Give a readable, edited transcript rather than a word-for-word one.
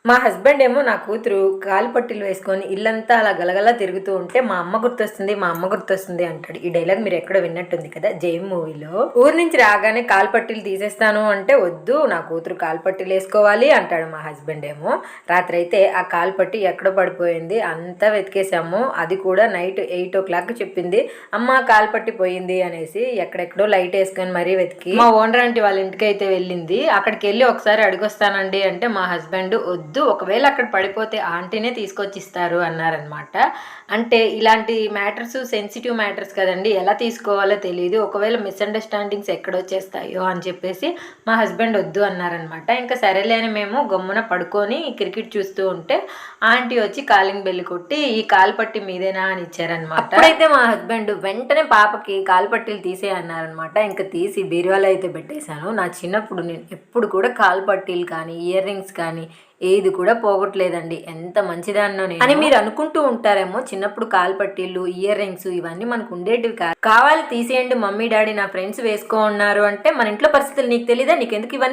మా హస్బెండ్ ఏమో నా కూతురు కాలు పట్టీలు వేసుకొని ఇల్లంతా అలా గలగలా తిరుగుతూ ఉంటే మా అమ్మ గుర్తొస్తుంది, మా అమ్మ గుర్తొస్తుంది అంటాడు. ఈ డైలాగ్ మీరు ఎక్కడో విన్నట్టుంది కదా జైమ్ మూవీలో. ఊరి నుంచి రాగానే కాలు పట్టీలు తీసేస్తాను అంటే వద్దు, నా కూతురు కాలు పట్టీలు వేసుకోవాలి అంటాడు మా హస్బెండ్ ఏమో. రాత్రి అయితే ఆ కాలు పట్టి ఎక్కడో పడిపోయింది, అంతా వెతికేసాము. అది కూడా నైట్ 8 o'clock చెప్పింది, అమ్మ కాలు పట్టి పోయింది అనేసి. ఎక్కడెక్కడో లైట్ వేసుకొని మరీ వెతికి మా ఓనర్ ఆంటీ వాళ్ళ ఇంటికి అయితే వెళ్ళింది. అక్కడికి వెళ్ళి ఒకసారి అడిగొస్తానండి అంటే మా హస్బెండ్ వద్దు, ఒకవేళ అక్కడ పడిపోతే ఆంటీనే తీసుకొచ్చి ఇస్తారు అన్నారనమాట. అంటే ఇలాంటి మ్యాటర్స్ సెన్సిటివ్ మ్యాటర్స్ కదండి, ఎలా తీసుకోవాలో తెలియదు, ఒకవేళ మిస్అండర్స్టాండింగ్స్ ఎక్కడొచ్చేస్తాయో అని చెప్పేసి మా హస్బెండ్ వద్దు అన్నారనమాట. ఇంకా సరేలే అని మేము గమ్మున పడుకొని క్రికెట్ చూస్తూ ఉంటే ఆంటీ వచ్చి కాలింగ్ బెల్ కొట్టి ఈ కాలు పట్టి మీదేనా అని ఇచ్చారనమాట. అప్పుడైతే మా హస్బెండ్ వెంటనే పాపకి కాలు పట్టీలు తీసే అన్నారనమాట. ఇంకా తీసి బీరువాలో అయితే పెట్టేశాను. నా చిన్నప్పుడు నేను ఎప్పుడు కూడా కాలు పట్టీలు కానీ ఇయర్ రింగ్స్ కానీ ఏది కూడా పోగొట్టలేదండి. ఎంత మంచిదాన్నో నేను అని మీరు అనుకుంటూ ఉంటారేమో. చిన్నప్పుడు కాలు పట్టీలు ఇయర్ రింగ్స్ ఇవన్నీ మనకు ఉండేటివి కావాలి తీసేయండి మమ్మీ డాడీ నా ఫ్రెండ్స్ వేసుకో ఉన్నారు అంటే మన ఇంట్లో పరిస్థితులు నీకు తెలీదా, నీకెందుకు ఇవన్నీ